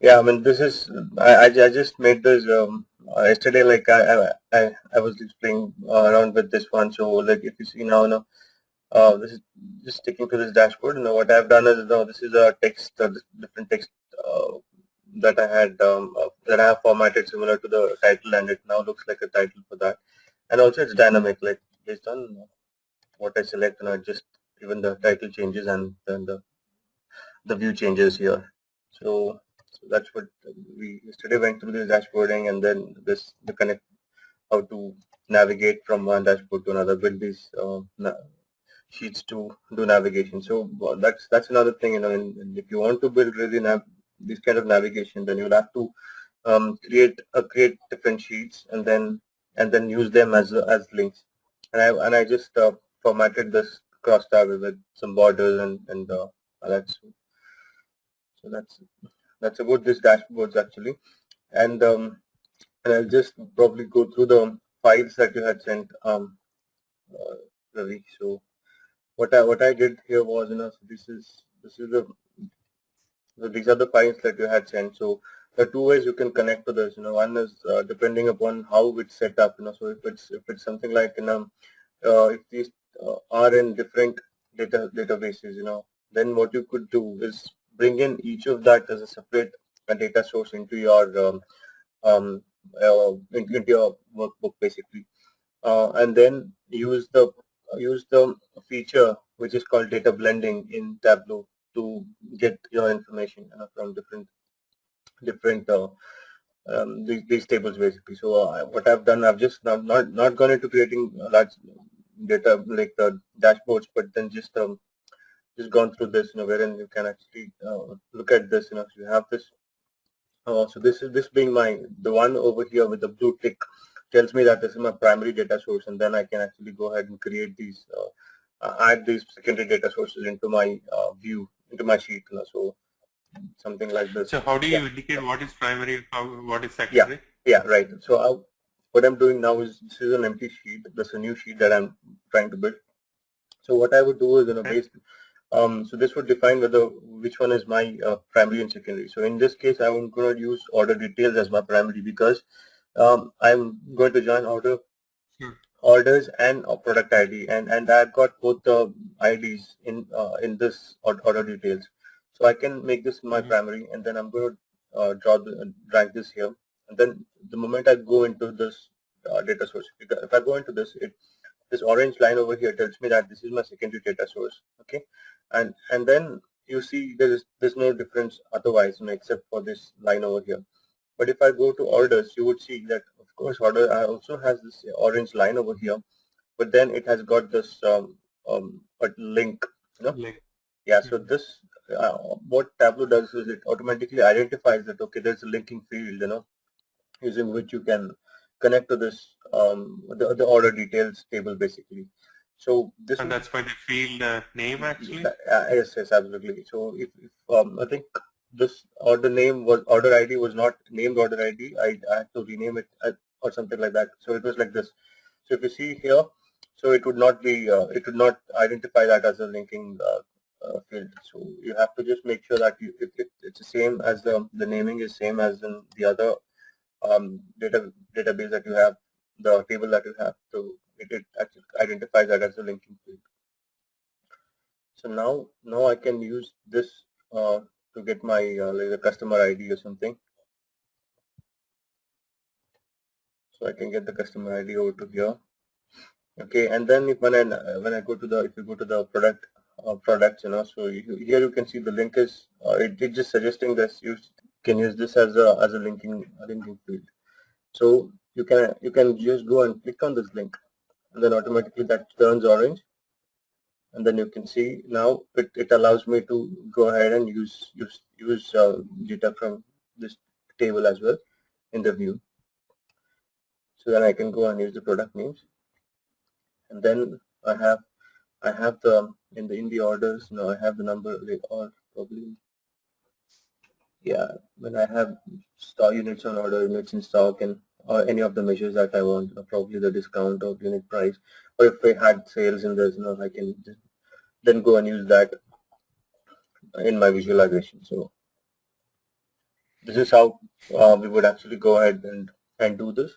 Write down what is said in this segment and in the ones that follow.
Yeah, I mean, this is I just made this yesterday. Like I was just playing around with this one. So like if you see now, no, this is just sticking to this dashboard. What I've done is this is a text, different text that I had that I have formatted similar to the title, and it now looks like a title for that. And also it's dynamic, like based on what I select, just even the title changes and then the view changes here. So that's what we yesterday went through this dashboarding, and then the connect how to navigate from one dashboard to another, build these sheets to do navigation. So that's another thing, and if you want to build really this kind of navigation, then you'll have to create different sheets and then use them as links. And I just formatted this cross tab with some borders and that's so that's about this dashboards actually. And I'll just probably go through the files that you had sent, Ravi. So what I did here was, so this is these are the files that you had sent. So there are two ways you can connect to this. One is depending upon how it's set up. So if it's something like if these are in different databases, then what you could do is bring in each of that as a separate data source into your um, into your workbook basically, and then use the feature which is called data blending in Tableau to get your information from different these tables basically. So what I've done, I've just not gone into creating large data like the dashboards, but then just gone through this, wherein you can actually look at this. So you have this. So this being the one over here with the blue tick tells me that this is my primary data source, and then I can actually go ahead and create these, add these secondary data sources into my view, into my sheet. So something like this. So how do Yeah, you indicate what is primary, what is yeah, secondary? yeah, right. So what I'm doing now is this is an empty sheet. This is a new sheet that I'm trying to build. So what I would do is, Okay. so this would define which one is my primary and secondary. So in this case, I'm going to use order details as my primary because I'm going to join Sure. orders and product ID, and I've got both the IDs in this order details. So I can make this my Mm-hmm. primary, and then I'm going to drag this here, and then the moment I go into this data source, if I go into this orange line over here tells me that this is my secondary data source. Okay, and then you see there's no difference otherwise, except for this line over here. But if I go to orders, you would see that of course order also has this orange line over here, but then it has got this a link. Like, Yeah. So mhm. this what Tableau does is it automatically identifies that okay, there's a linking field, using which you can connect to this the order details table basically. So this And would that's by the field name actually. yes, absolutely. So if I think this order ID was not named order ID, I had to rename it or something like that. So it was like this. So if you see here, so it would not identify that as a linking field. So you have to just make sure that it's the same as the naming is same as in the other database that you have, the table that you have. So it actually identifies that as a linking field. So now I can use this to get my like the customer ID or something. So I can get the customer ID over to here. Okay, and then when I go to the if you go to the products, so here you can see the link is it's just suggesting this you can use this as a linking field. So you can just go and click on this link, and then automatically that turns orange, and then you can see now it allows me to go ahead and use data from this table as well in the view. So then I can go and use the product names, and then I have the in the orders. I have the number like or probably yeah, when I have stock units on order, units in stock, and or any of the measures that I want, probably the discount or unit price, or if I had sales in this, I can just then go and use that in my visualization. So this is how we would actually go ahead and do this.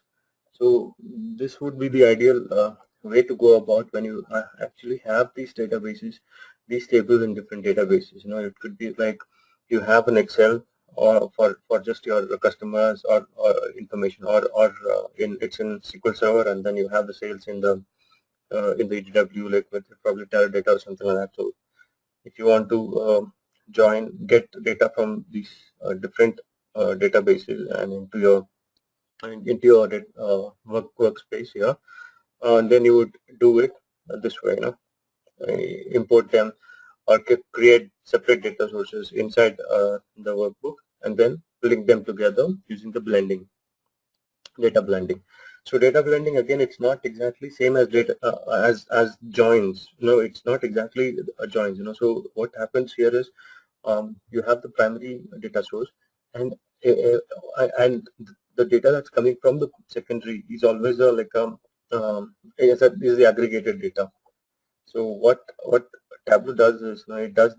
So this would be the ideal way to go about when you actually have these databases, these tables in different databases. You know, it could be like you have an Excel or for just your customers or information, or it's in SQL Server, and then you have the sales in the EDW, like with probably Teradata or something like that. So if you want to get data from these different databases and into your workspace here, and then you would do it this way, import them or create separate data sources inside the workbook, and then link them together using the data blending. So data blending, again, it's not exactly same as data as joins. No, it's not exactly joins. So what happens here is you have the primary data source, and the data that's coming from the secondary is always is the aggregated data. So what Tableau does is, it does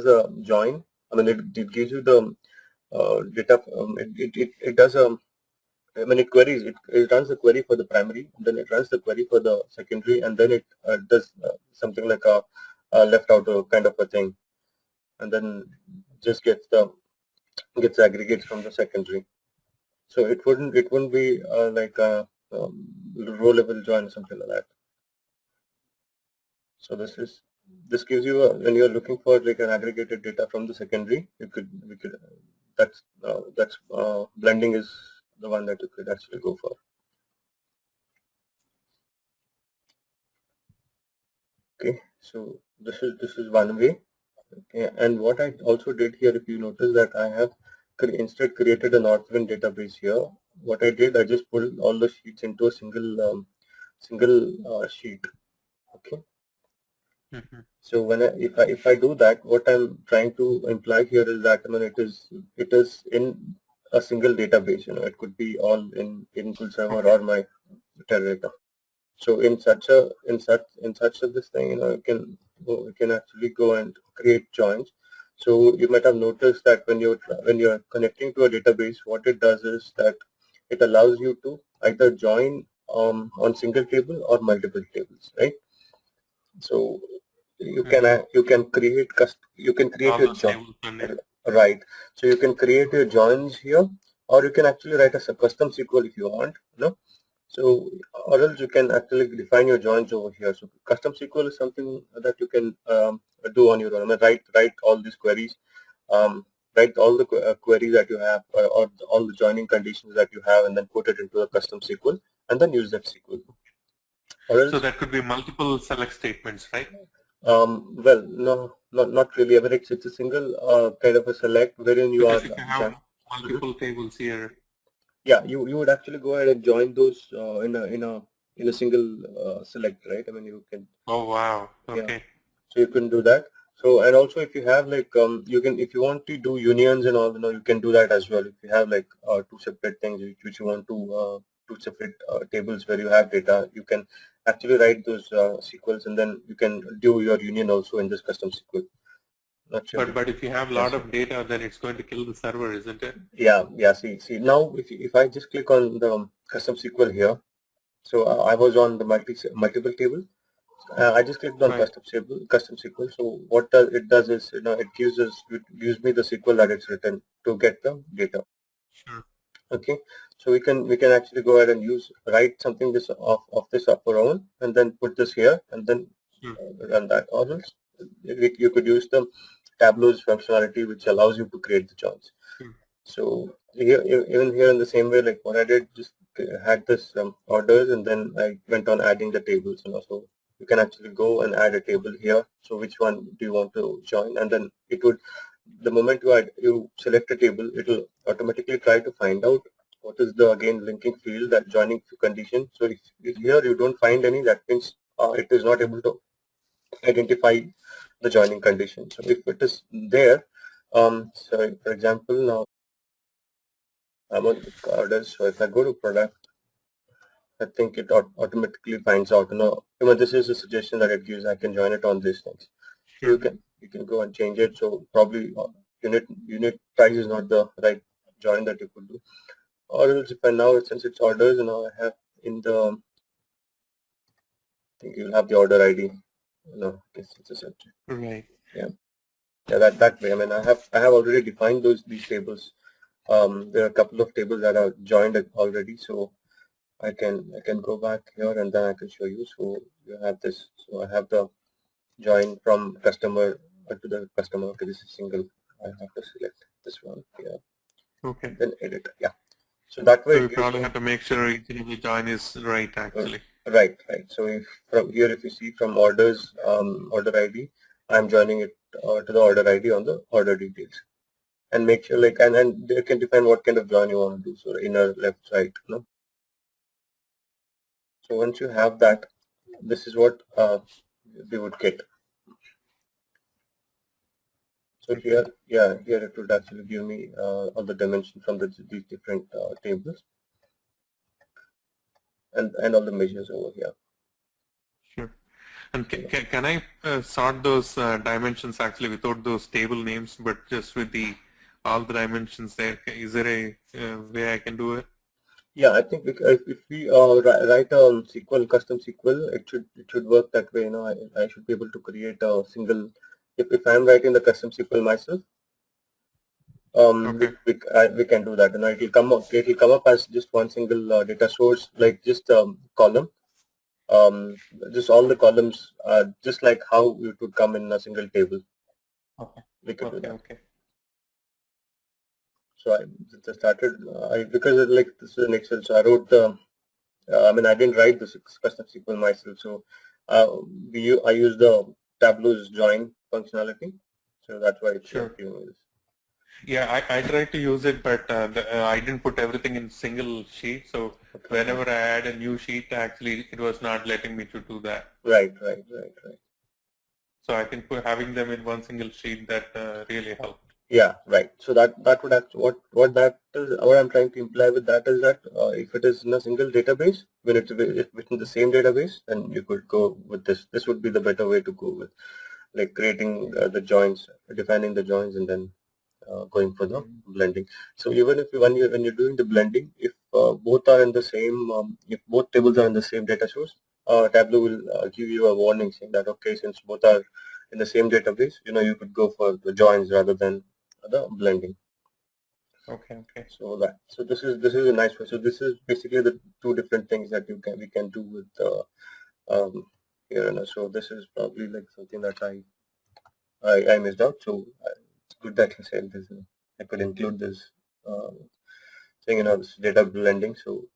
a join. I mean, it gives you the data. It does a it queries. It runs the query for the primary, then it runs the query for the secondary, and then it does something like a left out kind of a thing, and then just gets aggregates from the secondary. So it wouldn't be like a row level join or something like that. So this gives you when you're looking for like an aggregated data from the secondary, we could that's blending is the one that you could actually go for. Okay, so this is one way. Okay, and what I also did here, if you notice that I have instead created a Northwind database here. What I did, I just pulled all the sheets into a single sheet. Okay. Mm-hmm. So if I do that, what I'm trying to imply here is that, I mean, it is in a single database. It could be all in full server Okay. or my Teradata. So in such of this thing, you can actually go and create joins. So you might have noticed that when you're connecting to a database, what it does is that it allows you to either join on single table or multiple tables, right? So Mm-hmm. you can create All your those join, tables on it. right? So you can create your joins here, or you can actually write a custom SQL if you want, so, or else you can actually define your joins over here. So custom SQL is something that you can do on your own. I mean, write all these queries, um, write all the queries that you have, or all the joining conditions that you have, and then put it into a custom SQL, and then use that SQL. Or So else, that could be multiple select statements, right? well, no, not really. I mean, it's a single kind of a select wherein you are Because if you have done. Mhm. multiple tables here, Yeah, you would actually go ahead and join those in a single select, right? I mean, you can. oh wow, Yeah, okay. so you can do that. So, and also if you have like you can, if you want to do unions and all, you can do that as well. If you have like two separate things which you want to two separate tables where you have data, you can actually write those SQLs, and then you can do your union also in this custom SQL. Not sure. But if you have a Yes. lot of data, then it's going to kill the server, isn't it? Yeah. See. Now, if I just click on the custom SQL here, so I was on the multiple table. I just clicked on Right. custom SQL. So what it does is, it gives me the SQL that it's written to get the data. Sure. Okay, so we can actually go ahead and write something this of this of our own, and then put this here, and then Sure. run that. Or else you could use the Tableau's functionality, which allows you to create the joins. Sure. So here, even here in the same way, like what I did, just had this orders, and then I went on adding the tables. So you can actually go and add a table here. So which one do you want to join? And then the moment you select a table, it will automatically try to find out what is the again linking field, that joining condition. So if here you don't find any, that means it is not able to identify the joining condition. So if it is there, so for example, now I'm on orders. So if I go to product, I think it automatically finds out. This is a suggestion that it gives. I can join it on these things. So Sure. you can go and change it. So probably unit price is not the right join that you could do. Or else if I now, since it's orders, I have in the, I think you'll have the order ID. It's a subject. Right. Yeah, that way. I mean, I have already defined these tables. There are a couple of tables that are joined already, so I can go back here and then I can show you. So you have this. So I have the join from customer to the customer. Okay, this is single. I have to select this one here. Okay. Then edit. Yeah. So that way So it we gives probably me, have to make sure each and every join is right, actually. right. So if from here, if you see from orders, order ID, I'm joining it to the order ID on the order details, and make sure and they can define what kind of join you want to do. So inner, left, right. So once you have that, this is what we would get. So Okay. here it would actually give me all the dimensions from these different tables and all the measures over here. Sure. And can I sort those dimensions actually without those table names, but just with all the dimensions there? Is there a way I can do it? Yeah, I think if we write a SQL custom SQL, it should work that way. I should be able to create a single. If I'm writing the custom SQL myself, Okay. we can do that. It will come up as just one single data source, like just column. Just all the columns, just like how it would come in a single table. Okay. We could do Okay. that. Okay. So I just started because this is an Excel, so I wrote. I mean, I didn't write this custom SQL myself, so I use the Tableau's join functionality, so that's why it's Sure. giving me this. Yeah, I tried to use it, but I didn't put everything in single sheet. So Okay. whenever I add a new sheet, actually it was not letting me to do that. Right. So I think having them in one single sheet that really helped. Yeah, right. So that would have what that is. What I'm trying to imply with that is that if it is in a single database, when if within the same database, then you could go with this. This would be the better way to go with, like creating the joins, defining the joins, and then going for the blending. So even if when you're doing the blending, if both are in the same, if both tables are in the same data source, Tableau will give you a warning saying that okay, since both are in the same database, you could go for the joins rather than the blending. Okay. Okay. So this is a nice way. So this is basically the two different things that we can do with here. So this is probably like something that I missed out. So it's good that you said this. I could include this thing, this data blending. So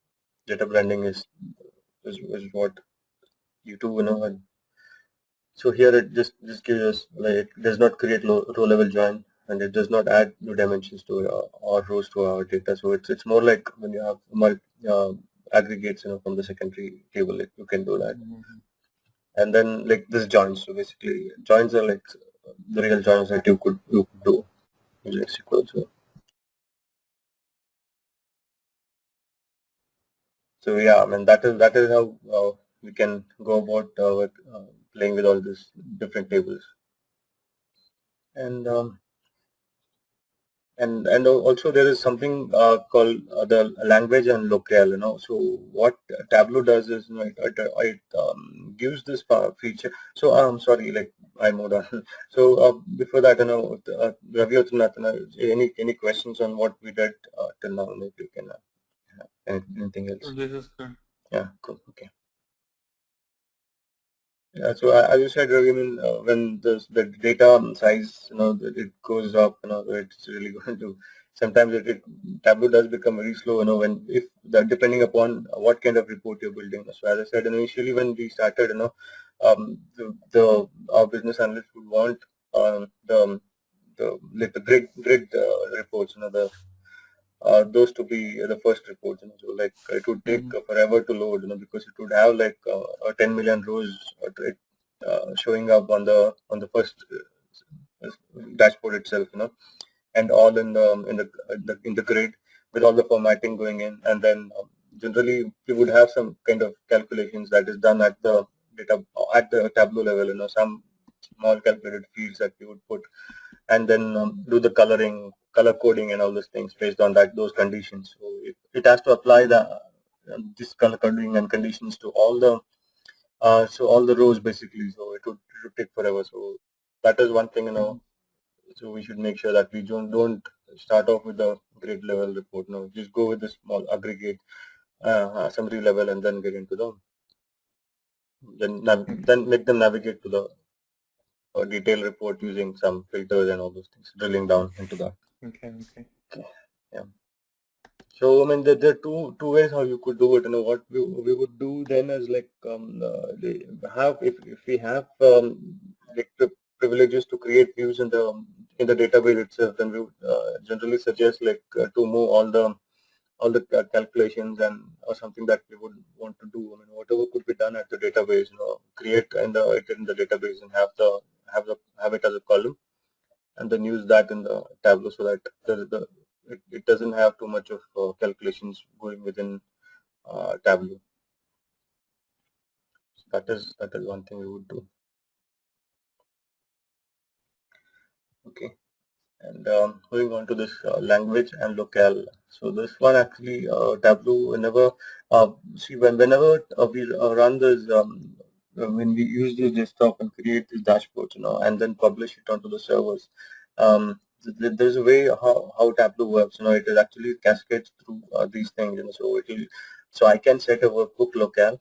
data blending is what you do, and so here it just gives us, like, it does not create row level join, and it does not add new dimensions to or rows to our data. So it's more like when you have aggregates, from the secondary table, you can do that. And then like this joins. So basically, joins are like the real joins that you could do using SQL. So yeah, I mean that is how we can go about playing with all these different tables. And also there is something called the language and locale. So what Tableau does is, it gives this feature. So I'm sorry, like I moved on. So before that, Ravi or Trinath, any questions on what we did till now? If you can anything else? This is good. Yeah, cool. Okay. Yeah, so as you said, Ravi, I mean, when the data size, it goes up, it's really going to, sometimes Tableau does become very slow, when, if that, depending upon what kind of report you're building. So as I said, initially when we started, our business analyst would want like the grid reports, those to be the first reports. So like it would take forever to load, because it would have like 10 million rows showing up on the first dashboard itself, and all in the grid with all the formatting going in, and then generally we would have some kind of calculations that is done at the Tableau level, some small calculated fields that we would put and then do the coloring, color coding, and all those things based on those conditions. So it has to apply this color coding and conditions to all the rows basically. So it would take forever. So that is one thing, So we should make sure that we don't start off with a grade level report. No, just go with the small aggregate summary level, and then get into then make them navigate to the detailed report using some filters and all those things, drilling down into that. Okay. Yeah. So I mean, there are two ways how you could do it. What we would do then is like if we have like privileges to create views in the database itself, then we would generally suggest like to move all the calculations and or something that we would want to do. I mean, whatever could be done at the database, create it in the database and have it as a column, and then use that in the Tableau so that it doesn't have too much of calculations going within Tableau. So that is one thing we would do. Okay. And moving on to this language and locale. So this one actually Tableau, whenever we run this when we use this desktop and create these dashboards, and then publish it onto the servers. There's a way how Tableau works. It is actually cascades through these things. So I can set a workbook locale.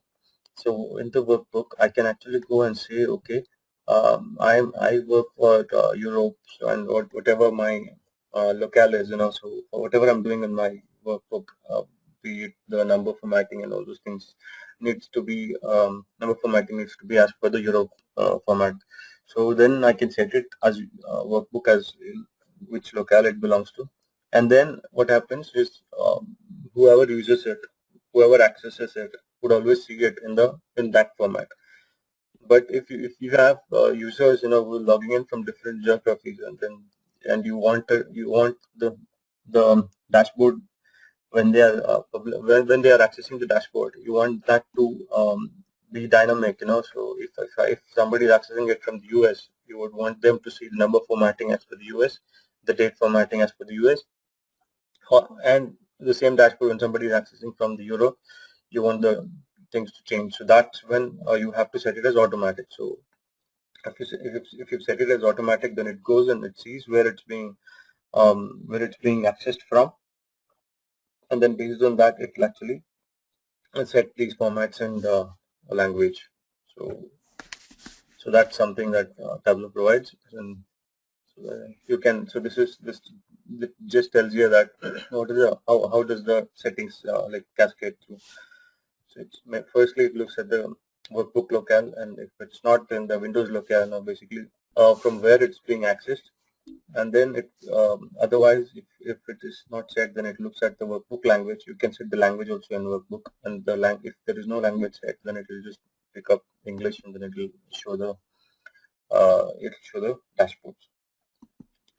So in the workbook, I can actually go and say, okay, I work for Europe, and whatever my locale is, so whatever I'm doing in my workbook, be it the number formatting and all those things, number formatting needs to be as per the Europe format. So then I can set it as workbook as which locale it belongs to, and then what happens is whoever uses it, whoever accesses it, would always see it in that format. But if you have users who are logging in from different geographies, and you want the dashboard when they are when they are accessing the dashboard, you want that to be dynamic. So if somebody is accessing it from the US, you would want them to see the number formatting as per the US, the date formatting as per the US, and the same dashboard when somebody is accessing from the Europe, you want the things to change. So that's when you have to set it as automatic. So if you set it as automatic, then it goes and it sees where it's being accessed from, and then based on that, it will actually set these formats and language. So that's something that Tableau provides, and you can. So this just tells you that what is how does the settings like cascade through. So firstly it looks at the workbook locale, and if it's not in the Windows locale, now basically from where it's being accessed, and then otherwise if it is not set, then it looks at the workbook language. You can set the language also in workbook, and if there is no language set, then it will just pick up English, and then it will show the dashboards.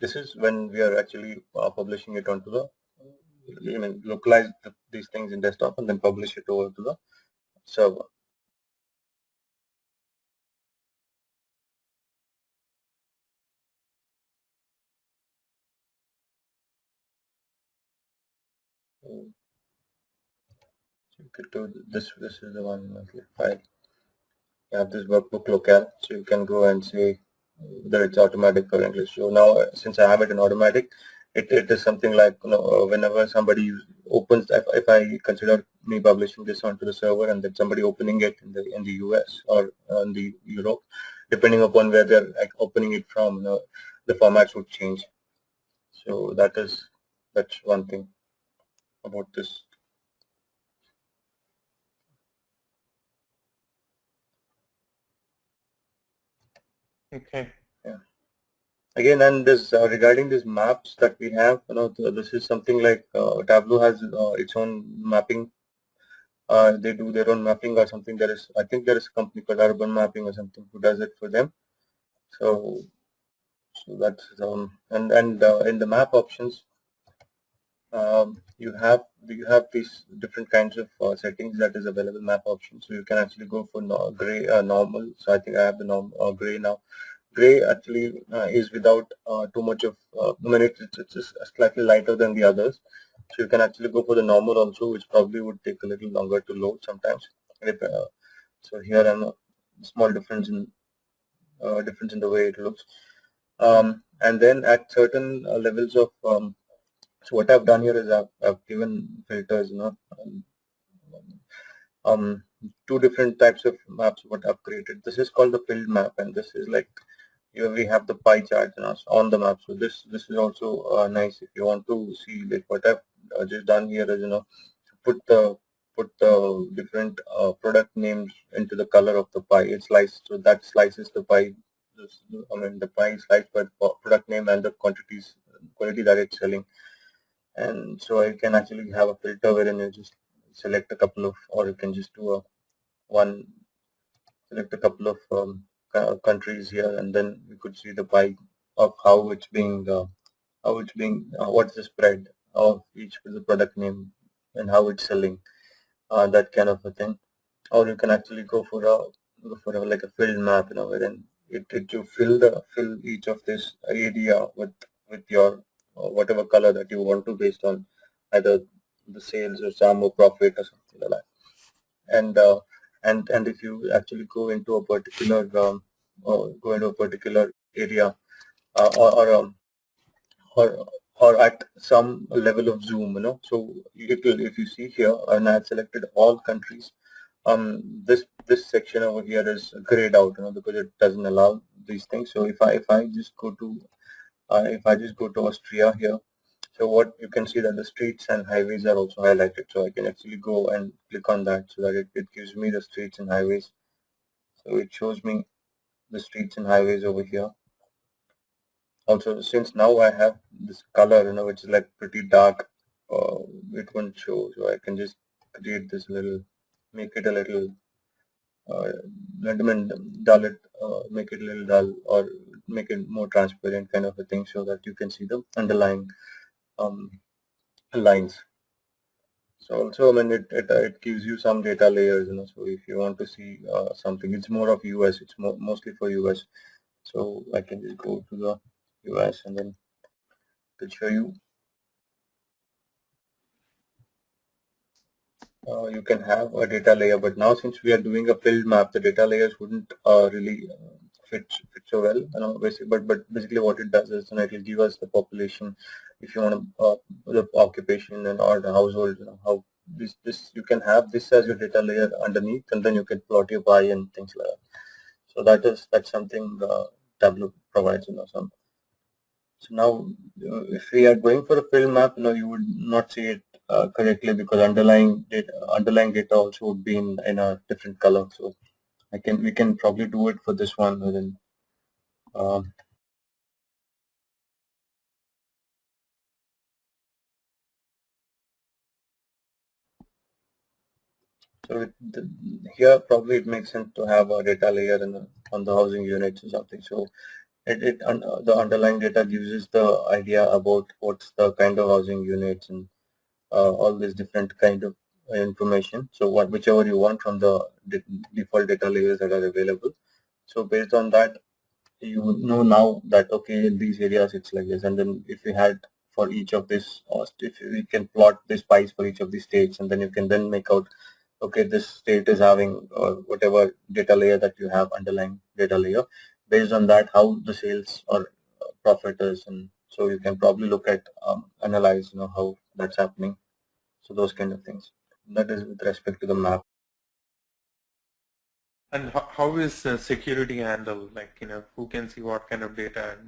This is when we are actually publishing it onto localize these things in desktop and then publish it over to the server. So you could do this. This is the one. Okay, file. You have this workbook locale, so you can go and say whether it's automatic or English. So now, since I have it in automatic, it is something like whenever somebody opens, if I consider me publishing this onto the server and then somebody opening it in the US or in the Europe, depending upon where they're like opening it from, the formats would change. So that's one thing about this. Okay. Yeah. Again, and this regarding these maps that we have, this is something like Tableau has its own mapping. They do their own mapping or something. I think there is a company called Urban Mapping or something who does it for them. So that's and in the map options, you have these different kinds of settings that is available map options. So you can actually go for gray normal. So I think I have the gray now. Gray actually is without too much of, I mean, it's just slightly lighter than the others. So you can actually go for the normal also, which probably would take a little longer to load sometimes. If, so here and a small difference in the way it looks. And then at certain levels of, so what I've done here is I've given filters, um, two different types of maps what I've created. This is called the filled map, and this is like here we have the pie chart on the map. So this is also nice if you want to see like what I've just done here is put the put the different product names into the color of the pie. It slices, so that slices the pie. I mean the pie is sliced by the product name and the quantity that it's selling. And so I can actually have a filter wherein you just select a couple of, or you can just do a one select a couple of countries here, and then we could see the pie of what's the spread of each with the product name and how it's selling, that kind of a thing. Or you can actually go for like a filled map, wherein it you fill each of this area with your whatever color that you want to based on either the sales or some or profit or something like that. And if you actually go into a particular area, uh, or or um, or or at some level of zoom, so if you see here, and I've selected all countries, this section over here is grayed out, because it doesn't allow these things. So if I just go to Austria here, so what you can see that the streets and highways are also highlighted. So I can actually go and click on that so that it gives me the streets and highways. So it shows me the streets and highways over here. Also, since now I have this color, which is like pretty dark, it won't show. So I can just create this little, make it a little, I mean, dull it, make it a little dull, or make it more transparent kind of a thing, so that you can see the underlying um, lines. So also, I mean, it gives you some data layers, So if you want to see something, it's more of US. It's mostly for US. So I can just go to the US and then to show you. You can have a data layer, but now since we are doing a filled map, the data layers wouldn't really fit so well, basically. But basically, what it does is, it will give us the population, if you want to, the occupation and or the household, how this you can have this as your data layer underneath, and then you can plot your pie and things like that. So that's something Tableau provides, some. So now, if we are going for a fill map, you would not see it correctly, because underlying data also would be in a different color. So we can probably do it for this one. And then, um, so here probably it makes sense to have a data layer on the housing units or something. So the underlying data gives us the idea about what's the kind of housing units and all these different kind of information. So whichever you want from the default data layers that are available. So based on that, you would know now that okay, in these areas it's like this, and then if we had for each of this, if we can plot this pies for each of these states, and then you can then make out okay, this state is having whatever data layer that you have, underlying data layer. Based on that, how the sales or profit is, and so you can probably look at analyze how that's happening. So those kind of things. That is with respect to the map. And how is security handled? Like, who can see what kind of data,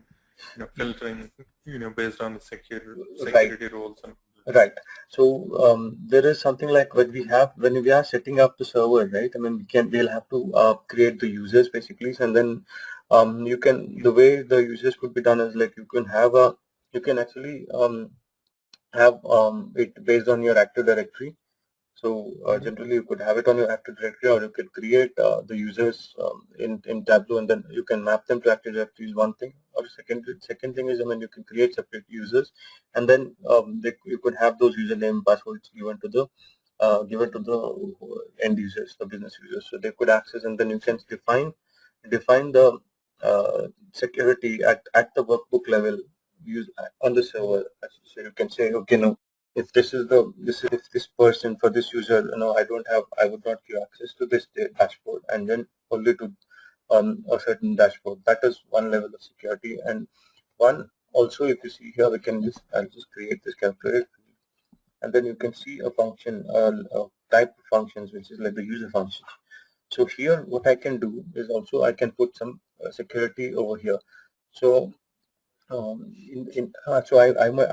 and filtering, based on the Right. security roles and. Right. So there is something like when we are setting up the server, right? I mean, we'll have to create the users basically, and then you can the way the users could be done is like you can actually have it based on your Active Directory. So generally, you could have it on your Active Directory, or you could create the users in Tableau, and then you can map them to Active Directory is one thing. Or second thing is, I mean, you can create separate users, and then you could have those username passwords given to the end users, the business users, so they could access, and then you can define the security at the workbook level use on the server. So you can say, okay, no, if this is if this person for this user, I would not give access to this dashboard, and then only to a certain dashboard. That is one level of security. And one also, if you see here, I'll just create this calculator, and then you can see a function, a type of functions, which is like the user function. So here, what I can do is also I can put some security over here. So I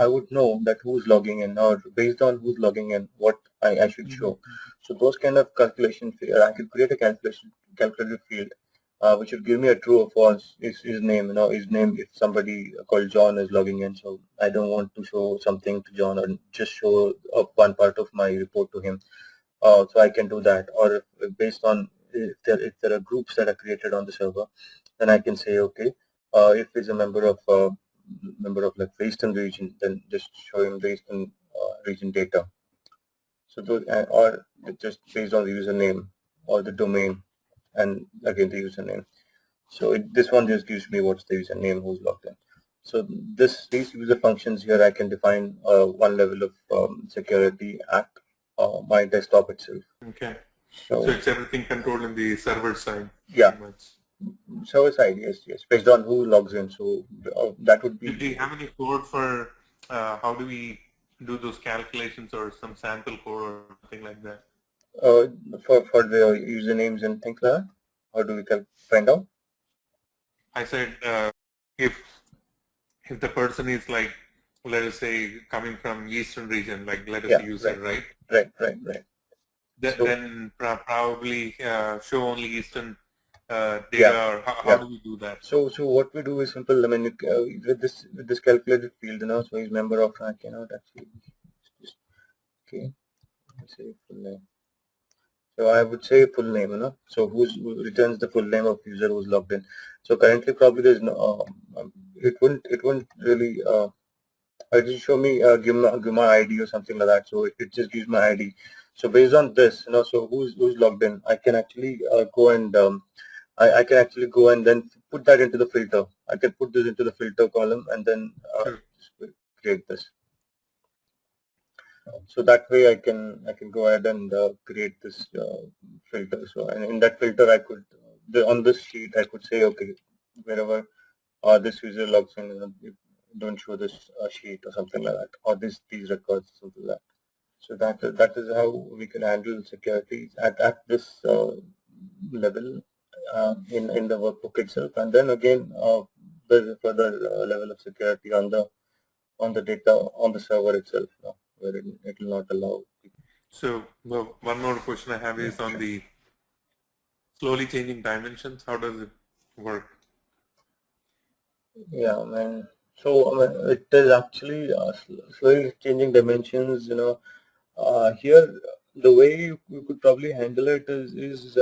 would know that who's logging in, or based on who's logging in, what I should show. So those kind of calculation, I could create a calculator field, which would give me a true or false is his name. His name, if somebody called John is logging in. So I don't want to show something to John, or just show one part of my report to him. So I can do that. Or based on if there are groups that are created on the server, then I can say, okay, if he's a member of like the Eastern region, then just show him the Eastern region data. So those, or just based on the username or the domain, and again the username. So this one just gives me what's the username, who's logged in. So these user functions here, I can define one level of security at my desktop itself. Okay. So it's everything controlled in the server side. Yeah. Server side, yes, based on who logs in. So that would be. Do you have any code for how do we do those calculations, or some sample code or something like that? For the usernames and things like that? How do we find out? I said if the person is like, let us say, coming from Eastern region, like let us say user, right? Right. Then probably show only Eastern data, or how do we do that? So what we do is simple. I mean, with this calculated field, so he's member of, I cannot actually. Okay, let's say full name. So I would say full name, So who returns the full name of user who's logged in. So currently probably there's no, it wouldn't really, it just show me, give my ID or something like that. So it just gives my ID. So based on this, so who's logged in, I can actually go and, I can actually go and then put that into the filter. I can put this into the filter column and then create this. So that way I can go ahead and create this filter. So and in that filter I could on this sheet I could say, okay, wherever this user logs in, don't show this sheet or something like that, or these records, something like that. So that is how we can handle security at this level in the workbook itself, and then again there's a further level of security on the data on the server itself, where it will not allow people. So one more question I have is on the slowly changing dimensions. How does it work? Yeah, man. So it is actually slowly changing dimensions. Here the way you could probably handle it is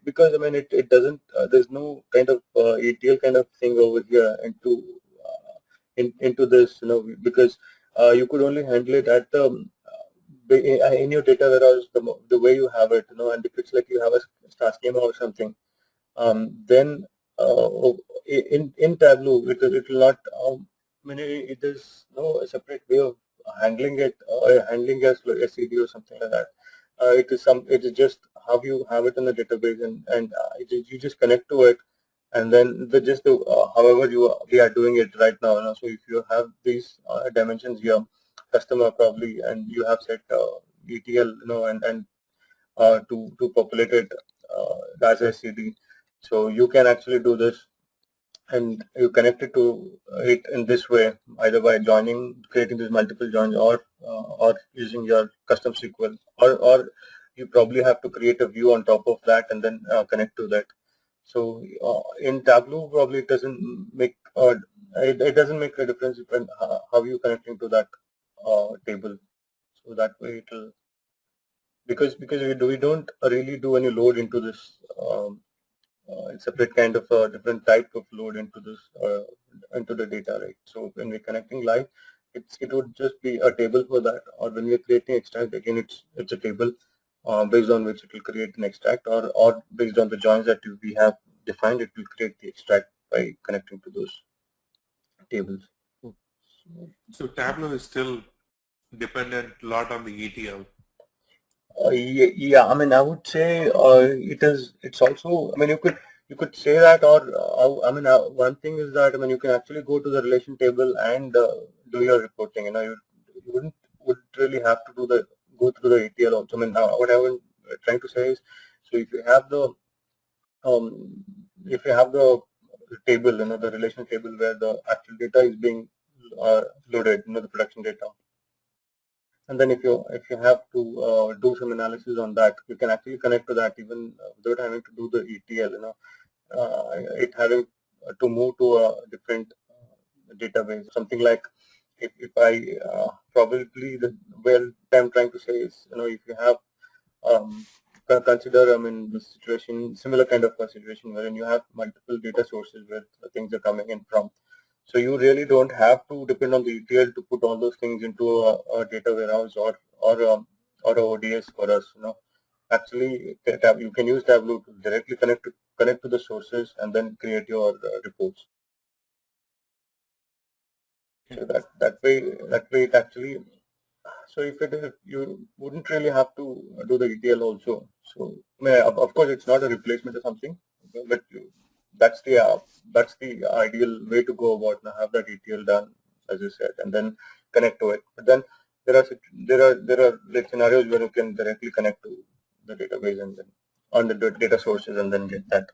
because it doesn't. There's no kind of ETL kind of thing over here into this. Because you could only handle it at the in your data warehouse the way you have it. And if it's like you have a star schema or something, then in Tableau it will not. It is no separate way of handling it, handling as SCD or something like that. It is just how you have it in the database, and you just connect to it, and then however we are doing it right now. So if you have these dimensions here, customer probably, and you have set ETL, and to populate it as SCD. So you can actually do this, and you connect it to it in this way, either by creating these multiple joins, or using your custom SQL, or you probably have to create a view on top of that and then connect to that. So in Tableau, probably it doesn't make it doesn't make a difference how you connecting to that table. So that way it'll, because we don't really do any load into this. It's separate kind of a different type of load into this into the data, right? So when we're connecting live, it would just be a table for that, or when we're creating extract, again it's a table based on which it will create an extract, or based on the joins that we have defined, it will create the extract by connecting to those tables. So Tableau is still dependent a lot on the ETL. Yeah, I mean, I would say it is. It's also. I mean, you could say that, or I mean, one thing is that, I mean, you can actually go to the relation table and do your reporting. You wouldn't really have to go through the ETL also. I mean, what I was trying to say is, so um, if you have the table, the relation table where the actual data is being loaded, the production data. And then if you have to do some analysis on that, you can actually connect to that even without having to do the ETL. It having to move to a different database. Something like if I probably the well I'm trying to say is, if you have consider, I mean, the situation, similar kind of a situation wherein you have multiple data sources where things are coming in from. So you really don't have to depend on the ETL to put all those things into a data warehouse or a ODS for us. Actually, you can use Tableau to directly connect to the sources and then create your reports. So that way it actually. So if it is, you wouldn't really have to do the ETL also. So I mean, of course, it's not a replacement or something, but that's the that's the ideal way to go about now. Have that ETL done, as you said, and then connect to it. But then there are like scenarios where you can directly connect to the database and then on the data sources and then get that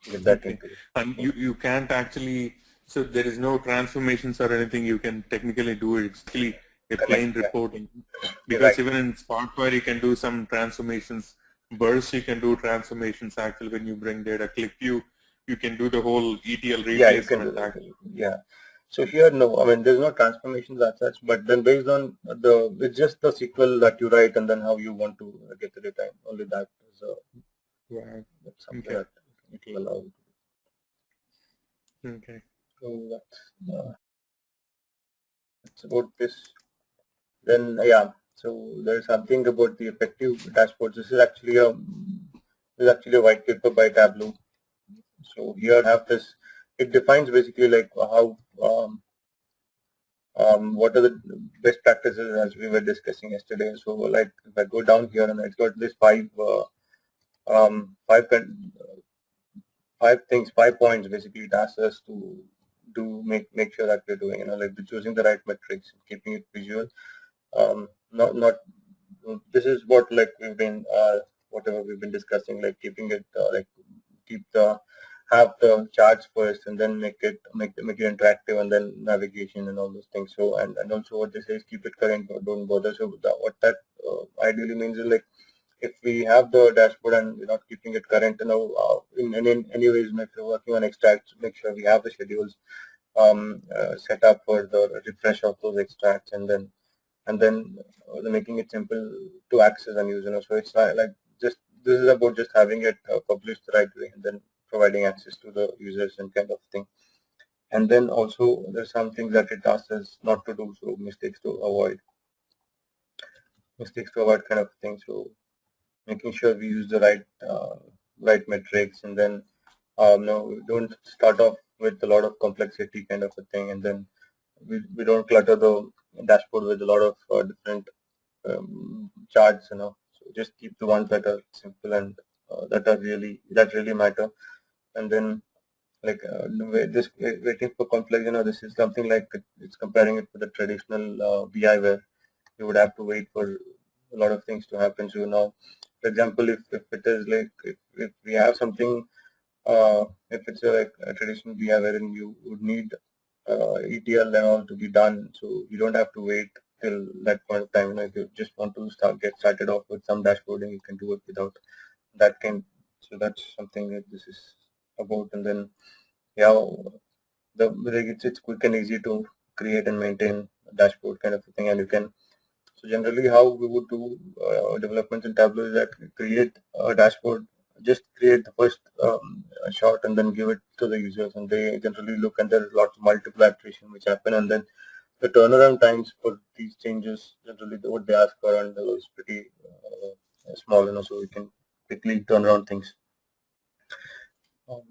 Okay. into it. And you can't actually, so there is no transformations or anything you can technically do. It's actually a Connect. plain Yeah, reporting. you're Because right. even in Spotfire, you can do some transformations. Burst, you can do transformations actually when you bring data. ClickView, you can do the whole ETL Yeah, you can do replacement that. actually. Yeah. So here, no, I mean, there's no transformations as such, but then based on it's just the SQL that you write and then how you want to get the data in. Only that is, Wow. that's something Okay. that it will allow. Okay. So that's about this. Then, yeah, so there's something about the effective dashboards. This is actually a white paper by Tableau. So here I have this. It defines basically like how what are the best practices as we were discussing yesterday. So like if I go down here and it's got this five points basically. It asks us to make sure that we're doing, like choosing the right metrics, keeping it visual. Not this is what like we've been whatever we've been discussing, like keeping it like keep the have the charts first and then make it interactive and then navigation and all those things. So and also what they say is keep it current, don't bother. So what that ideally means is like if we have the dashboard and we're not keeping it current, in any ways, if you're working on extracts, make sure we have the schedules set up for the refresh of those extracts and then making it simple to access and use. So it's not like just this is about just having it published the right way and then providing access to the users and kind of thing. And then also there's some things that it asks us not to do, so mistakes to avoid kind of thing. So making sure we use the right metrics, and then no, we don't start off with a lot of complexity kind of a thing, and then we don't clutter the dashboard with a lot of different charts. So just keep the ones that are simple and that really matter. And then like waiting for complex, this is something like it's comparing it with the traditional BI where you would have to wait for a lot of things to happen. So now, for example, if it is like if we have something, if it's like a traditional BI wherein you would need ETL and all to be done, so you don't have to wait till that point of time. If you just want to get started off with some dashboarding, you can do it without that kind. So that's something that this is about. And then yeah, it's quick and easy to create and maintain a dashboard kind of a thing, and you can. So generally, how we would do developments in Tableau is that we create a dashboard, just create the first shot and then give it to the users, and they generally look, and there's lots of multiple iteration which happen, and then the turnaround times for these changes generally what they ask for and is pretty small, so we can quickly turn around things. So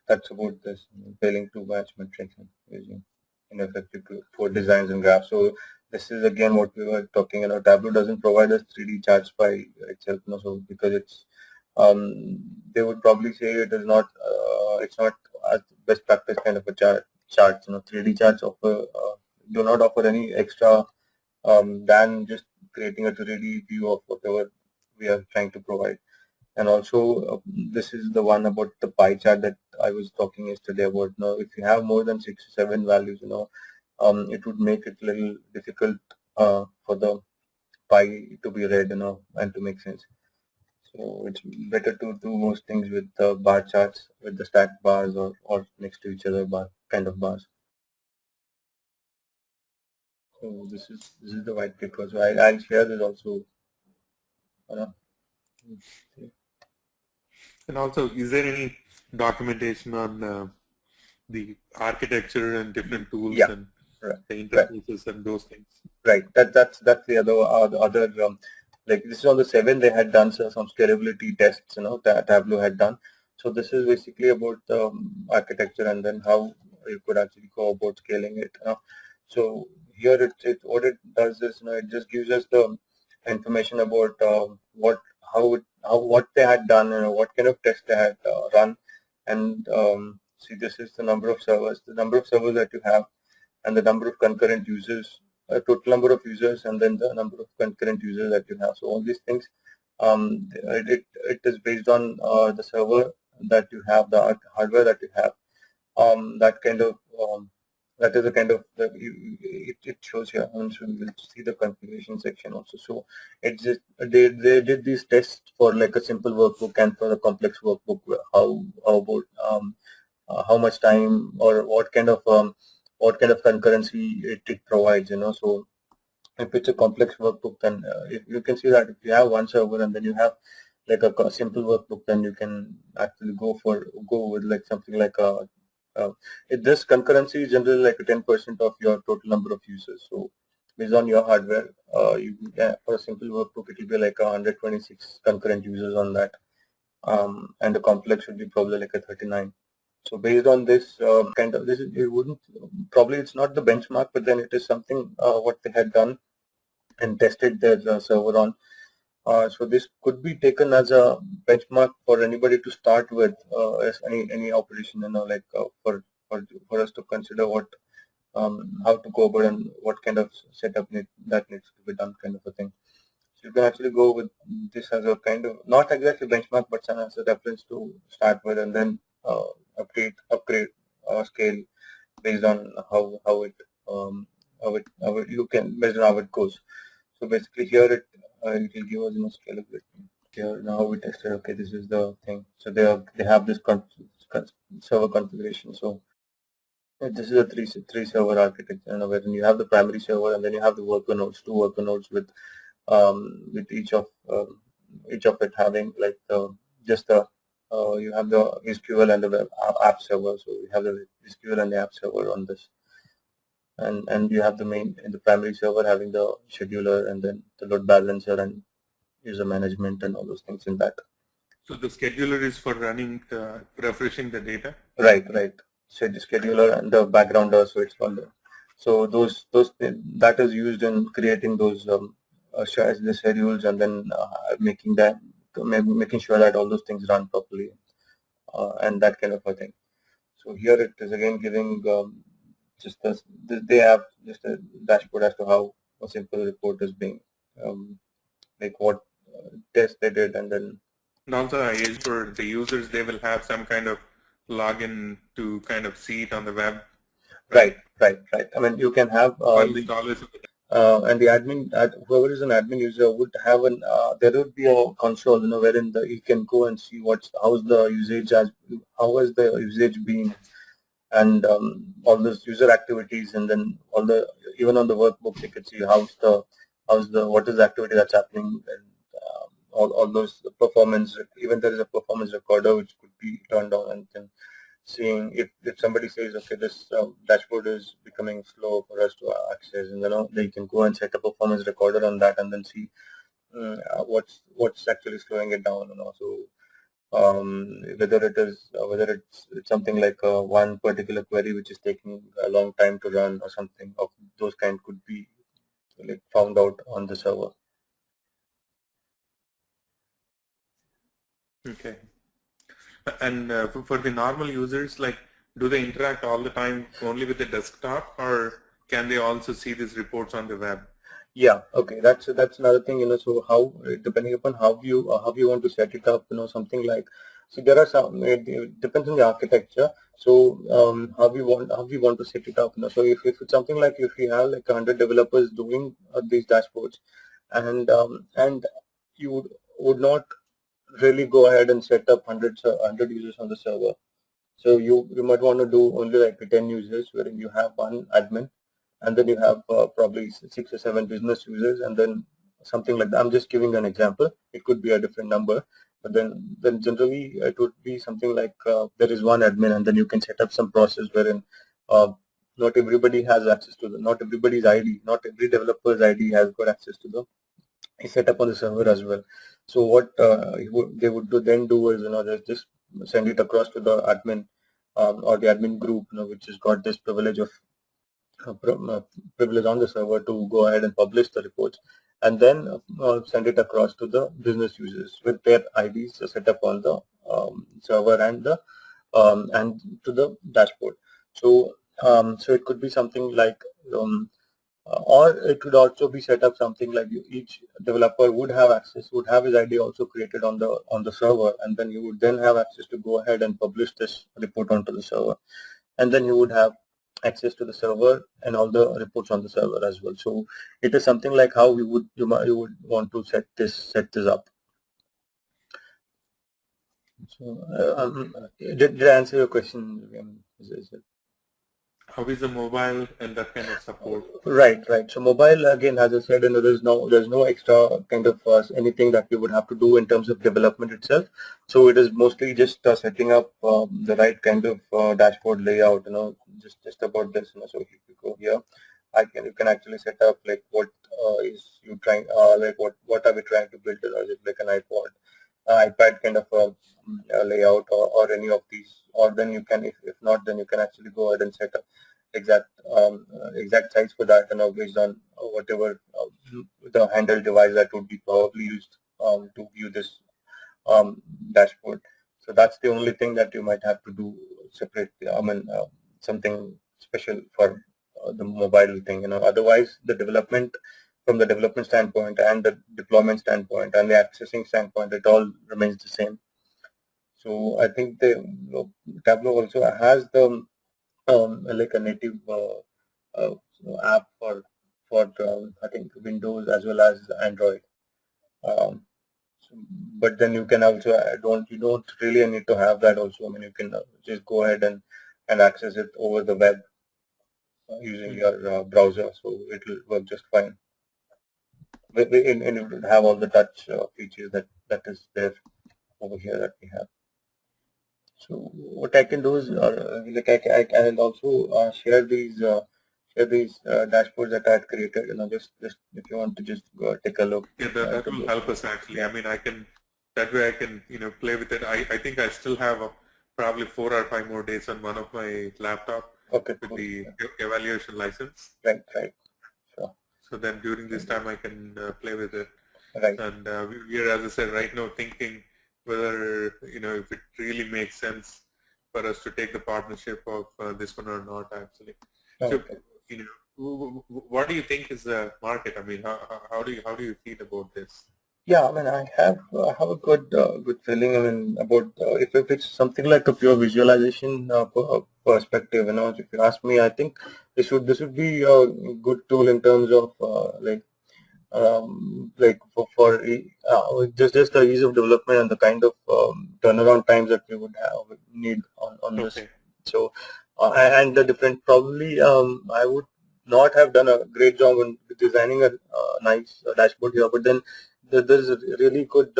that's about this, failing to match metrics and using ineffective for designs and graphs. So this is again what we were talking about. Tableau doesn't provide us 3D charts by itself, no, so because it's they would probably say it's not a best practice kind of a chart. 3D charts do not offer any extra than just creating a 3D view of whatever we are trying to provide. And also, this is the one about the pie chart that I was talking yesterday about. Now, if you have more than 6 or 7 values, it would make it a little difficult for the pie to be read, and to make sense. So it's better to do most things with the bar charts, with the stacked bars or next to each other kind of bars. So this is the white paper. So I'll share this also. You know, And also, is there any documentation on the architecture and different tools yeah, and right, the right. interfaces and those things? Right. That's the other like this is on the 7 they had done some scalability tests, that Tableau had done. So this is basically about architecture and then how you could actually go about scaling it. So here it what it does is, it just gives us the information about what they had done, what kind of tests they had run, and see, this is the number of servers that you have, and the number of concurrent users, total number of users, and then the number of concurrent users that you have. So all these things, it is based on the server that you have, the hardware that you have. That kind of that is the kind of it shows here. And so we'll see the configuration section also. So it's just they did these tests for like a simple workbook and for a complex workbook. How about how much time or what kind of concurrency it provides, so if it's a complex workbook, then if you can see that if you have one server and then you have like a simple workbook, then you can actually go with like something like this concurrency is generally like a 10% of your total number of users. So based on your hardware, for a simple workbook it will be like 126 concurrent users on that, and the complex would be probably like a 39. So based on this this is, it wouldn't probably it's not the benchmark, but then it is something what they had done and tested their server on. So this could be taken as a benchmark for anybody to start with, as any operation, like for us to consider how to go about and what kind of setup that needs to be done, kind of a thing. So you can actually go with this as a kind of not exactly benchmark, but some as a reference to start with, and then upgrade, scale based on how it you can based on how it goes. So basically here it will give us scalability. Here now we tested. Okay, this is the thing. So they have this server configuration. So this is a three server architecture, wherein you have the primary server and then you have the worker nodes, two worker nodes with each of it having like just the you have the SQL and the web app server. So you have the SQL and the app server on this, and you have the main in the primary server having the scheduler and then the load balancer and user management and all those things in that. So the scheduler is for running, refreshing the data? Right. So the scheduler and the backgrounder, so it's called. So that is used in creating those the schedules and then making sure that all those things run properly, and that kind of a thing. So here it is again giving they have just a dashboard as to how a simple report is being like what test they did, and then And also, I guess for the users, they will have some kind of login to kind of see it on the web. right. I mean, you can have Almost always. and the admin, whoever is an admin user would have there would be a console, wherein you can go and see how's the usage how has the usage been, and all those user activities, and then even on the workbooks you can see what is the activity that's happening, and all those performance. Even there is a performance recorder which could be turned on, and then seeing if somebody says, okay, this dashboard is becoming slow for us to access, and they can go and set a performance recorder on that and then see what's actually slowing it down, and also whether it's something like one particular query which is taking a long time to run or something of those kind could be like found out on the server. Okay. And for the normal users, like, do they interact all the time only with the desktop, or can they also see these reports on the web? Yeah, okay, that's another thing, so how, depending upon how you want to set it up, something like, so there are some, it depends on the architecture. So how we want to set it up, so if it's something like, if we have like 100 developers doing these dashboards, and you would not really go ahead and set up 100 users on the server. So you might want to do only like 10 users, wherein you have one admin, and then you have probably 6 or 7 business users, and then something like that. I'm just giving an example. It could be a different number, but then generally it would be something like, there is one admin, and then you can set up some process wherein not everybody has access to not everybody's ID, not every developer's ID has got access to the set up on the server as well. So what they would then do is, just send it across to the admin, or the admin group, which has got this privilege of privilege on the server to go ahead and publish the reports, and then send it across to the business users with their IDs set up on the server and to the dashboard. So it could be something like, or it could also be set up something like, each developer would have his ID also created on the server, and then you would then have access to go ahead and publish this report onto the server, and then you would have access to the server and all the reports on the server as well. So it is something like how you would want to set this up. So did I answer your question? Is it? How is the mobile and that kind of support? Right, right. So mobile, again, as I said, there's no extra kind of anything that we would have to do in terms of development itself. So it is mostly just setting up the right kind of dashboard layout. Just about this. So if you go here, you can actually set up like what is you trying like what are we trying to build? Is it like an iPad kind of layout, or any of these? Or then you can, if not, then you can actually go ahead and set up exact exact size for that, based on whatever the handheld device that would be probably used to view this dashboard. So that's the only thing that you might have to do separately. I mean, something special for the mobile thing. Otherwise, from the development standpoint and the deployment standpoint and the accessing standpoint, it all remains the same. So I think the Tableau also has the like a native uh, app for I think Windows as well as Android. Um, so, but then you can also you don't really need to have that also. I mean, you can just go ahead and access it over the web using your browser, so it will work just fine. And it will have all the touch features that is there over here that we have. So what I can do is, like I can also share these dashboards that I had created. Just if you want to just take a look Yeah, that into will this. help us actually. I mean, that way I can, play with it. I think I still have probably 4 or 5 more days on one of my laptop Okay, with cool. the evaluation license. Right, right. Sure. So then during this time I can play with it. Right. And we are, as I said, right now thinking whether, if it really makes sense for us to take the partnership of this one or not actually. So, Okay. what do you think is the market? I mean, how do you feel about this? Yeah, I mean, I have a good feeling. I mean, about if it's something like a pure visualization perspective. If you ask me, I think this would be a good tool in terms of like just the ease of development and the kind of turnaround times that we would need on this. Okay. So and the different, probably I would not have done a great job in designing a nice dashboard here, but then there's a really good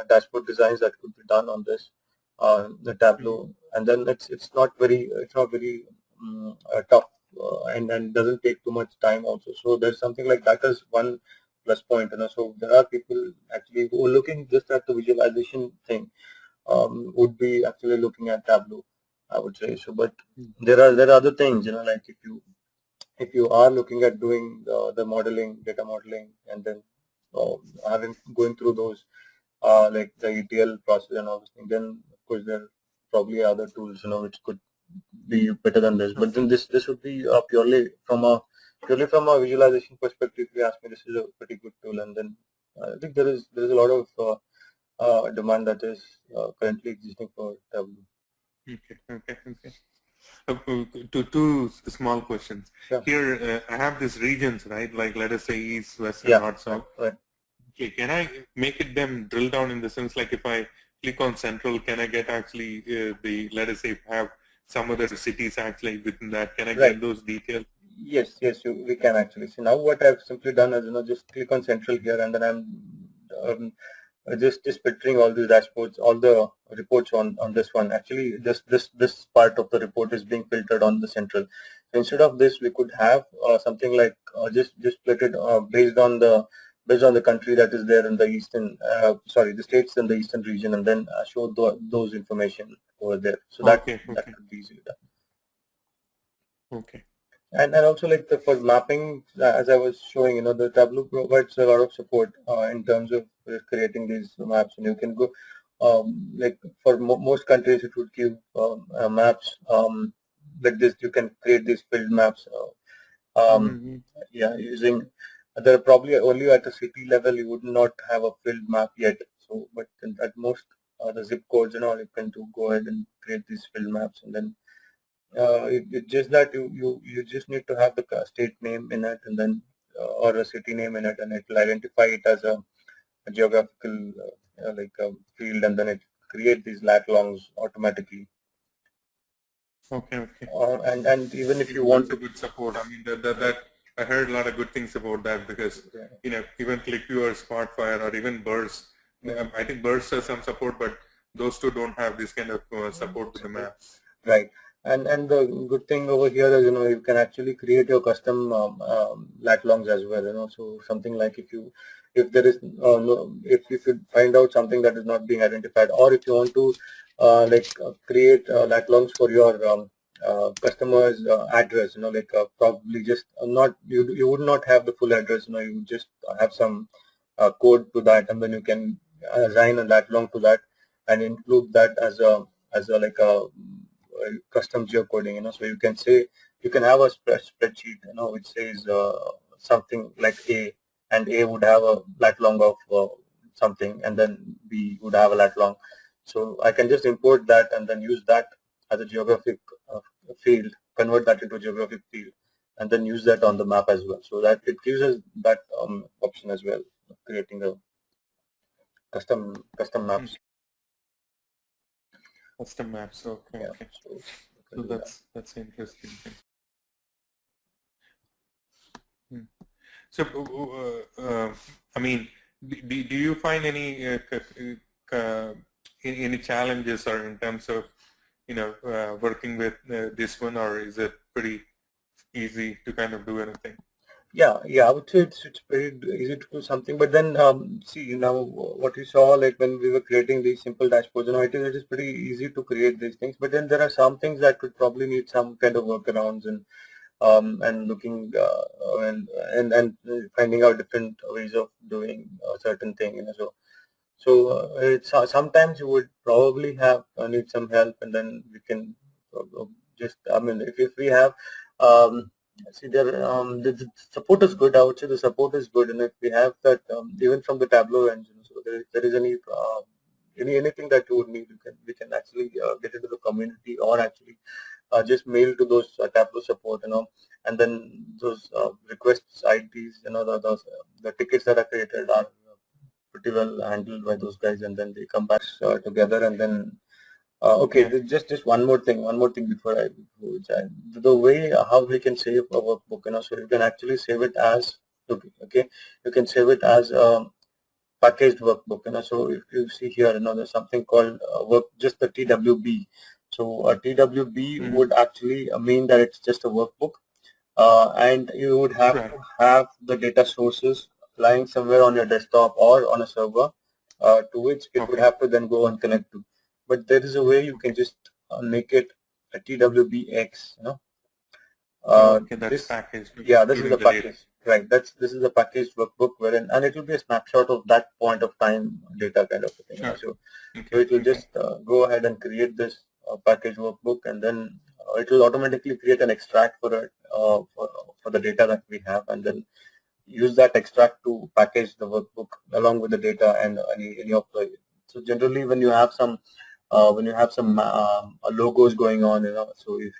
dashboard designs that could be done on this the Tableau, and then it's not very tough, and doesn't take too much time also. So there's something like that as one plus point. So there are people actually who are looking just at the visualization thing. would be actually looking at Tableau, I would say. So, but there are other things, like if you are looking at doing the modeling, data modeling, and then having going through those like the ETL process and all those things, then of course there are probably other tools, which could be better than this. But then this would be purely from a visualization perspective. If you ask me, this is a pretty good tool, and then I think there is a lot of demand that is currently existing for Tableau. Okay. Two small questions. Sure. Here, I have these regions, right? Like let us say east, west, and Yeah. north, south. Right. Okay, can I make it them drill down in the sense like if I click on central, can I get actually let us say if I have some other cities actually within that, can I Right. get those details? Yes, we can actually. So now what I've simply done is, just click on central here, and then I'm just filtering all these dashboards, all the reports on this one. Actually, this part of the report is being filtered on the central. So instead of this, we could have something like just split it based on the country that is there in the eastern, the states in the eastern region, and then show those information over there. So that Okay. could be easily done. Okay. And also like for mapping, as I was showing, the Tableau provides a lot of support in terms of creating these maps, and you can go like for most countries it would give maps like this. You can create these filled maps. Yeah, using there are probably only at a city level you would not have a filled map yet. So, but at most the zip codes and all you can go ahead and create these filled maps, and then it's just that you just need to have the state name in it, and then or a city name in it, and it will identify it as a geographical like a field, and then it create these lat longs automatically. Okay. And even if you want to good support, I mean that I heard a lot of good things about that because even ClickView or Spotfire or even Burst, I think Burst has some support, but those two don't have this kind of support to the maps. Right. And the good thing over here is, you can actually create your custom lat longs as well, so something like if there is if you could find out something that is not being identified, or if you want to create lat longs for your customer's address, like probably just not, you would not have the full address, you would just have some code to that, and then you can assign a lat long to that and include that as a like a custom geocoding, so you can say you can have a spreadsheet, which says something like A, and A would have a lat long of something, and then B would have a lat long. So I can just import that and then use that as a geographic field, convert that into a geographic field, and then use that on the map as well. So that it gives us that option as well, creating the custom maps. Custom maps, okay. Yeah, okay. So that's interesting. So, I mean, do you find any challenges or in terms of working with this one, or is it pretty easy to kind of do anything? Yeah, I would say it's pretty easy to do something, but then see now what we saw, like when we were creating these simple dashboards, it is pretty easy to create these things, but then there are some things that could probably need some kind of workarounds, and looking and finding out different ways of doing a certain thing, so it's sometimes you would probably have need some help, and then we can just, I mean, if we have see there the support is good. I would say the support is good, and if we have that even from the Tableau engine, so there is anything that you would need, we can actually get into the community, or actually just mail to those Tableau support, and then those requests IDs, the tickets that are created are pretty well handled by those guys, and then they come back together, and then okay, just one more thing before which the way how we can save a workbook, so you can actually save it as, okay, you can save it as a packaged workbook, so if you see here, there's something called just the TWB. So a TWB would actually mean that it's just a workbook, and you would have to have the data sources lying somewhere on your desktop or on a server, to which it would have to then go and connect to. but there is a way you can just make it a TWBX, Okay, that's this, packaged, yeah, this is including the the data. package, right? This is the packaged workbook wherein, and it will be a snapshot of that point of time data kind of a thing. Sure. So Okay. it will just go ahead and create this package workbook, and then it will automatically create an extract for it for the data that we have, and then use that extract to package the workbook along with the data and any of the. So generally, when you have some logos going on, so if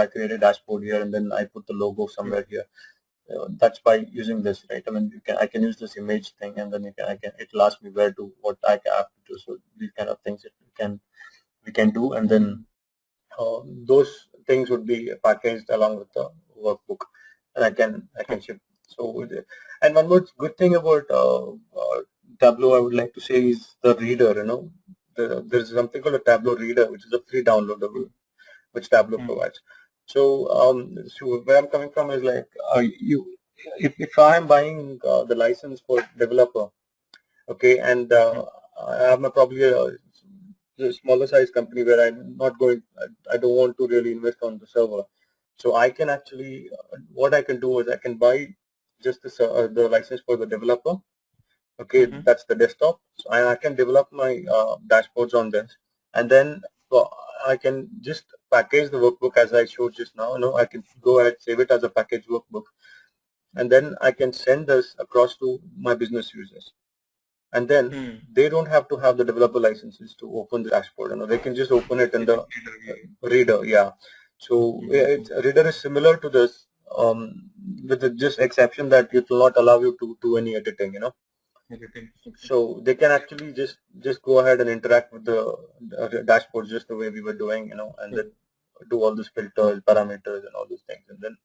I create a dashboard here and then I put the logo somewhere here, that's by using this, right? I mean, I can use this image thing, and then it'll ask me where to what I have to do. So these kind of things that we can do, and then those things would be packaged along with the workbook, and I can ship. So, and one more good thing about Tableau, I would like to say, is the reader. There's something called a Tableau reader, which is a free downloadable, which Tableau provides. So where I'm coming from is like if I'm buying the license for developer, okay, and I'm probably a smaller size company where I don't want to really invest on the server. So I can actually, what I can do is I can buy just the license for the developer. Okay, that's the desktop. So I can develop my dashboards on this, and then I can just package the workbook as I showed just now. I can go ahead, save it as a package workbook, and then I can send this across to my business users, and then they don't have to have the developer licenses to open the dashboard. They can just open it in the reader. Yeah. So reader is similar to this, with the just exception that it will not allow you to do any editing. Editing. So they can actually just go ahead and interact with the dashboard just the way we were doing, and then do all these filters, parameters, and all these things, and then.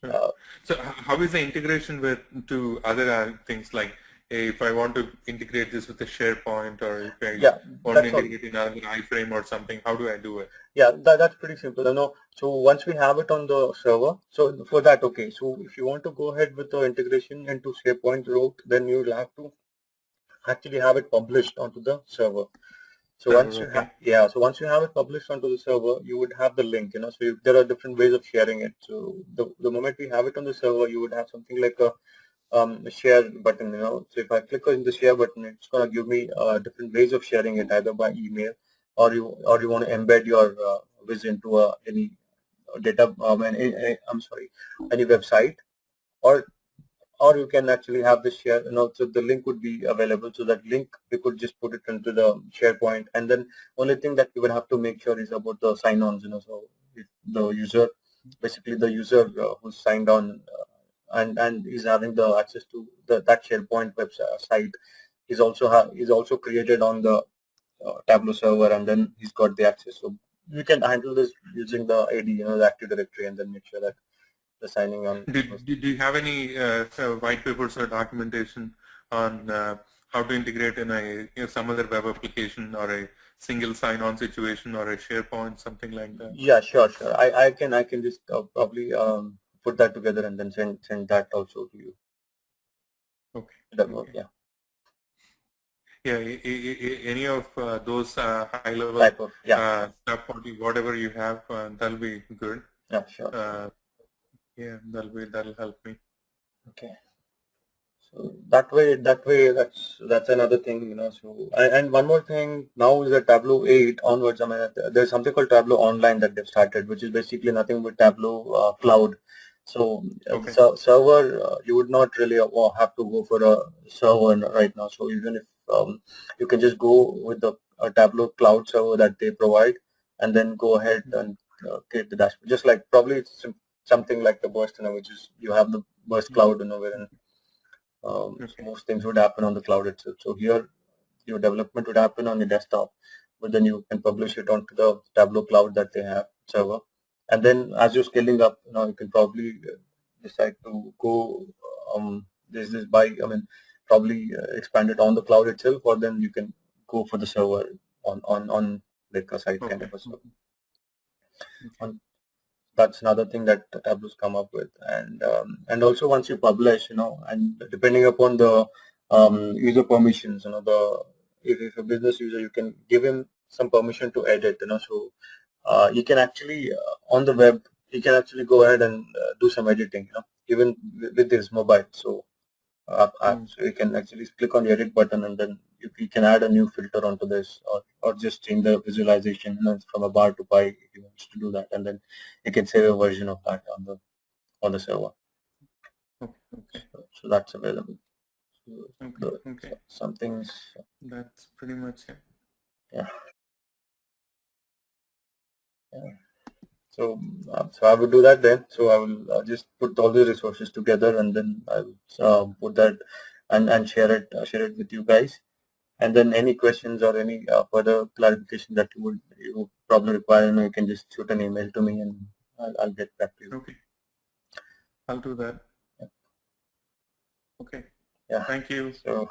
Sure. So how is the integration with to other things like if I want to integrate this with a SharePoint, or if I Yeah, want to that's all. integrate in another iframe or something, how do I do it? Yeah, that's pretty simple. So once we have it on the server, so for that, okay. So if you want to go ahead with the integration into SharePoint route, then you'll have to actually have it published onto the server. So Server, okay. so once you have it published onto the server, you would have the link. So there are different ways of sharing it. So the moment we have it on the server, you would have something like a share button. So if I click on the share button, it's gonna give me different ways of sharing it, either by email, or you want to embed your Viz into any data. I'm sorry, any website, or you can actually have this share. So the link would be available. So that link we could just put it into the SharePoint, and then only thing that we would have to make sure is about the sign-ons. So if the user, basically the user who's signed on and is having the access to that SharePoint website is also created on the Tableau server, and then he's got the access. So you can handle this using the AD, the Active Directory, and then make sure that the signing on. Do you have any white papers or documentation on how to integrate in some other web application or a single sign-on situation or a SharePoint, something like that? Yeah, sure. I can just probably put that together and then send that also to you. Okay. That work, yeah. Yeah, any of those high-level Type of, stuff, whatever you have, that'll be good. yeah, sure. Yeah, that'll help me. Okay. So that's another thing. So and one more thing now is that Tableau 8 onwards. I mean, there's something called Tableau Online that they've started, which is basically nothing but Tableau Cloud. So server, you would not really have to go for a server right now. So even if you can just go with the Tableau Cloud server that they provide, and then go ahead and create the dashboard. Just like probably it's something like the Burst, which is you have the Burst Cloud, wherein so most things would happen on the cloud itself. So here, your development would happen on your desktop, but then you can publish it onto the Tableau cloud that they have server. And then as you're scaling up, you can probably decide to go this by, probably expand it on the cloud itself, or then you can go for the server on like a site kind of a server. That's another thing that Tableau's come up with, and also once you publish, and depending upon the user permissions, if a business user, you can give him some permission to edit, so you can actually on the web, you can actually go ahead and do some editing, even with his mobile. So so you can actually click on the edit button, and then you can add a new filter onto this, or just change the visualization, from a bar to pie if you want to do that, and then you can save a version of that on the server. Okay. So that's available. Okay. Some things. That's pretty much it. Yeah. So I will do that then. So I will just put all the resources together, and then I will put that and share it with you guys. And then any questions or any further clarification that you would probably require, you can just shoot an email to me, and I'll get back to you. Okay. I'll do that. Yeah. Okay. Yeah. Thank you. So